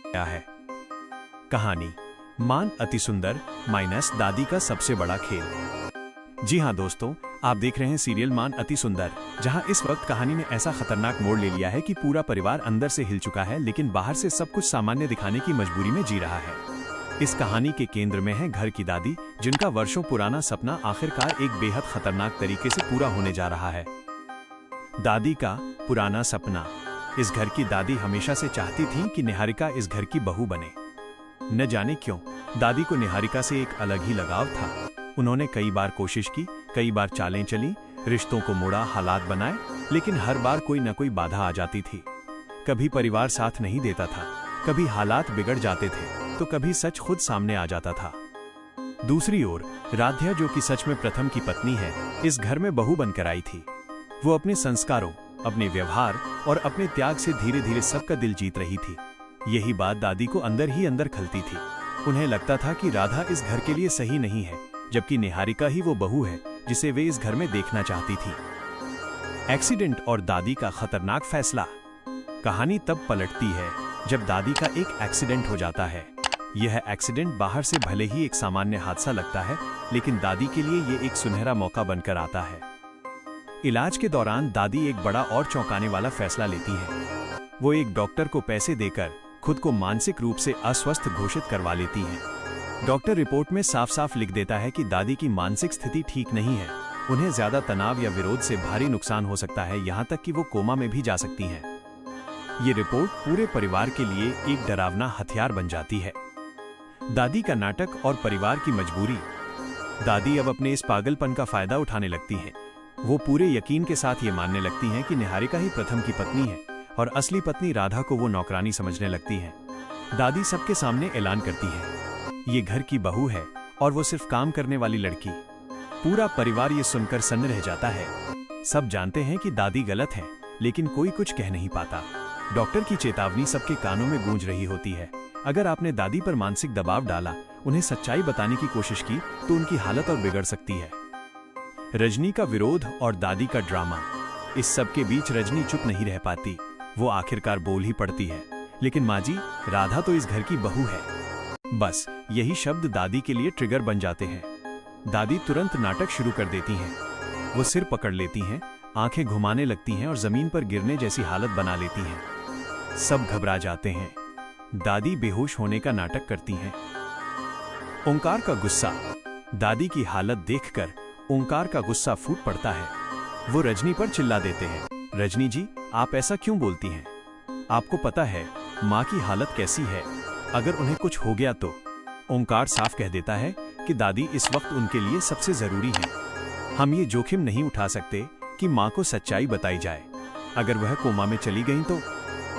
क्या है कहानी मान अति सुंदर माइनस दादी का सबसे बड़ा खेल। जी हाँ दोस्तों, आप देख रहे हैं सीरियल मान अति सुंदर, जहां इस वक्त कहानी ने ऐसा खतरनाक मोड़ ले लिया है कि पूरा परिवार अंदर से हिल चुका है, लेकिन बाहर से सब कुछ सामान्य दिखाने की मजबूरी में जी रहा है। इस कहानी के केंद्र में है घर की दादी, जिनका वर्षों पुराना सपना आखिरकार एक बेहद खतरनाक तरीके से पूरा होने जा रहा है। दादी का पुराना सपना। इस घर की दादी हमेशा से चाहती थी कि निहारिका इस घर की बहू बने। न जाने क्यों दादी को निहारिका से एक अलग ही लगाव था। उन्होंने कई बार कोशिश की, कई बार चालें चली, रिश्तों को मोड़ा, हालात बनाए, लेकिन हर बार कोई न कोई बाधा आ जाती थी। कभी परिवार साथ नहीं देता था, कभी हालात बिगड़ जाते थे, तो कभी सच खुद सामने आ जाता था। दूसरी ओर राध्या, जो कि सच में प्रथम की पत्नी है, इस घर में बहू बनकर आई थी। वो अपने संस्कारों, अपने व्यवहार और अपने त्याग से धीरे धीरे सबका दिल जीत रही थी। यही बात दादी को अंदर ही अंदर खलती थी। उन्हें लगता था कि राधा इस घर के लिए सही नहीं है, जबकि निहारिका ही वो बहू है जिसे वे इस घर में देखना चाहती थी। एक्सीडेंट और दादी का खतरनाक फैसला। कहानी तब पलटती है जब दादी का एक एक्सीडेंट हो जाता है। यह एक्सीडेंट बाहर से भले ही एक सामान्य हादसा लगता है, लेकिन दादी के लिए ये एक सुनहरा मौका बनकर आता है। इलाज के दौरान दादी एक बड़ा और चौंकाने वाला फैसला लेती है। वो एक डॉक्टर को पैसे देकर खुद को मानसिक रूप से अस्वस्थ घोषित करवा लेती हैं। डॉक्टर रिपोर्ट में साफ साफ लिख देता है कि दादी की मानसिक स्थिति ठीक नहीं है। उन्हें ज्यादा तनाव या विरोध से भारी नुकसान हो सकता है, यहाँ तक कि वो कोमा में भी जा सकती हैं। ये रिपोर्ट पूरे परिवार के लिए एक डरावना हथियार बन जाती है। दादी का नाटक और परिवार की मजबूरी। दादी अब अपने इस पागलपन का फायदा उठाने लगती हैं। वो पूरे यकीन के साथ ये मानने लगती हैं कि निहारिका ही प्रथम की पत्नी है और असली पत्नी राधा को वो नौकरानी समझने लगती हैं। दादी सबके सामने ऐलान करती है, ये घर की बहू है और वो सिर्फ काम करने वाली लड़की। पूरा परिवार ये सुनकर सन्न रह जाता है। सब जानते हैं कि दादी गलत है, लेकिन कोई कुछ कह नहीं पाता। डॉक्टर की चेतावनी सबके कानों में गूंज रही होती है। अगर आपने दादी पर मानसिक दबाव डाला, उन्हें सच्चाई बताने की कोशिश की, तो उनकी हालत और बिगड़ सकती है। रजनी का विरोध और दादी का ड्रामा। इस सब के बीच रजनी चुप नहीं रह पाती। वो आखिरकार बोल ही पड़ती है, लेकिन माँ जी, राधा तो इस घर की बहू है। बस यही शब्द दादी के लिए ट्रिगर बन जाते हैं। दादी तुरंत नाटक शुरू कर देती हैं। वो सिर पकड़ लेती हैं, आंखें घुमाने लगती हैं और जमीन पर गिरने जैसी हालत बना लेती हैं। सब घबरा जाते हैं। दादी बेहोश होने का नाटक करती हैं। ओंकार का गुस्सा। दादी की हालत देखकर ओंकार का गुस्सा फूट पड़ता है। वो रजनी पर चिल्ला देते हैं, रजनी जी, आप ऐसा क्यों बोलती हैं? आपको पता है माँ की हालत कैसी है, अगर उन्हें कुछ हो गया तो? ओंकार साफ कह देता है कि दादी इस वक्त उनके लिए सबसे जरूरी है। हम ये जोखिम नहीं उठा सकते कि माँ को सच्चाई बताई जाए। अगर वह कोमा में चली गई तो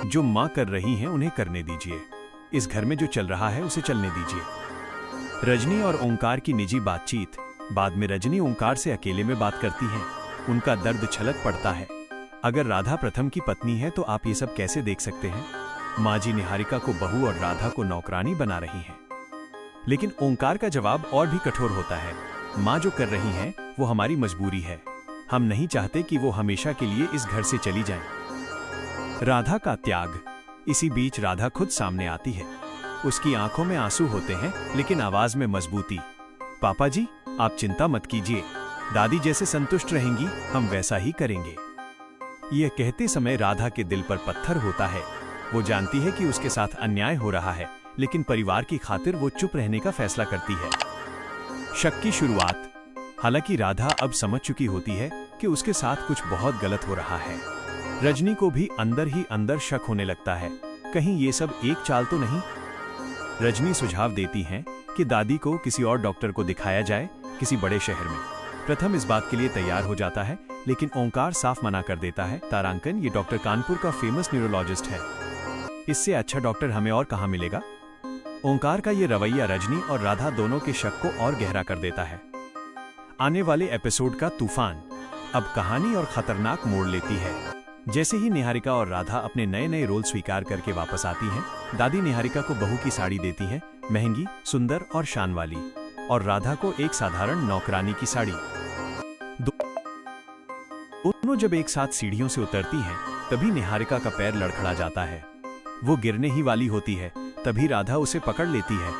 जो माँ कर रही हैं उन्हें करने दीजिए। इस घर में जो चल रहा है उसे चलने दीजिए। रजनी और ओंकार की निजी बातचीत। बाद में रजनी ओंकार से अकेले में बात करती है। उनका दर्द छलक पड़ता है। अगर राधा प्रथम की पत्नी है तो आप ये सब कैसे देख सकते हैं? माँ जी निहारिका को बहू और राधा को नौकरानी बना रही हैं। लेकिन ओंकार का जवाब और भी कठोर होता है। माँ जो कर रही हैं वो हमारी मजबूरी है। हम नहीं चाहते कि वो हमेशा के लिए इस घर से चली जाएं। राधा का त्याग। इसी बीच राधा खुद सामने आती है। उसकी आंखों में आंसू होते हैं, लेकिन आवाज में मजबूती। पापा जी, आप चिंता मत कीजिए। दादी जैसे संतुष्ट रहेंगी, हम वैसा ही करेंगे। यह कहते समय राधा के दिल पर पत्थर होता है। वो जानती है कि उसके साथ अन्याय हो रहा है, लेकिन परिवार की खातिर वो चुप रहने का फैसला करती है। शक की शुरुआत। हालांकि राधा अब समझ चुकी होती है कि उसके साथ कुछ बहुत गलत हो रहा है। रजनी को भी अंदर ही अंदर शक होने लगता है, कहीं ये सब एक चाल तो नहीं। रजनी सुझाव देती हैं कि दादी को किसी और डॉक्टर को दिखाया जाए, किसी बड़े शहर में। प्रथम इस बात के लिए तैयार हो जाता है, लेकिन ओंकार साफ मना कर देता है। तारांकन, ये डॉक्टर कानपुर का फेमस न्यूरोलॉजिस्ट है। इससे अच्छा डॉक्टर हमें और कहां मिलेगा? ओंकार का ये रवैया रजनी और राधा दोनों के शक को और गहरा कर देता है। आने वाले एपिसोड का तूफान। अब कहानी और खतरनाक मोड़ लेती है। जैसे ही निहारिका और राधा अपने नए नए रोल स्वीकार करके वापस आती हैं, दादी निहारिका को बहू की साड़ी देती हैं, महंगी, सुंदर और शान वाली, और राधा को एक साधारण नौकरानी की साड़ी। दोनों जब एक साथ सीढ़ियों से उतरती हैं, तभी निहारिका का पैर लड़खड़ा जाता है। वो गिरने ही वाली होती है, तभी राधा उसे पकड़ लेती है।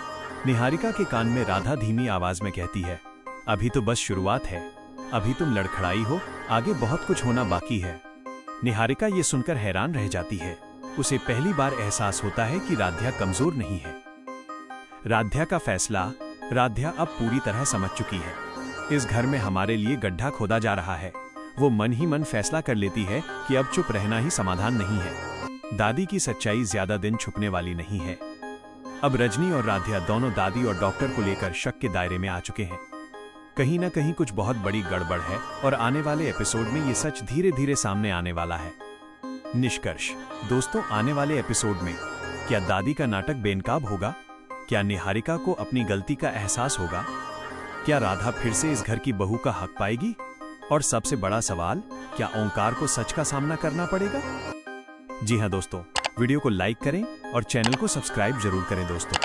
निहारिका के कान में राधा धीमी आवाज में कहती है, अभी तो बस शुरुआत है, अभी तुम लड़खड़ाई हो, आगे बहुत कुछ होना बाकी है। निहारिका ये सुनकर हैरान रह जाती है। उसे पहली बार एहसास होता है कि राध्या कमजोर नहीं है। राध्या का फैसला राध्या अब पूरी तरह समझ चुकी है। इस घर में हमारे लिए गड्ढा खोदा जा रहा है। वो मन ही मन फैसला कर लेती है कि अब चुप रहना ही समाधान नहीं है। दादी की सच्चाई ज्यादा दिन छुपने वाली नहीं है। अब रजनी और राध्या दोनों दादी और डॉक्टर को लेकर शक के दायरे में आ चुके हैं। कहीं ना कहीं कुछ बहुत बड़ी गड़बड़ है और आने वाले एपिसोड में ये सच धीरे धीरे सामने आने वाला है। निष्कर्ष दोस्तों, आने वाले एपिसोड में क्या दादी का नाटक बेनकाब होगा? क्या निहारिका को अपनी गलती का एहसास होगा? क्या राधा फिर से इस घर की बहू का हक पाएगी? और सबसे बड़ा सवाल, क्या ओंकार को सच का सामना करना पड़ेगा? जी हां दोस्तों, वीडियो को लाइक करें और चैनल को सब्सक्राइब जरूर करें दोस्तों।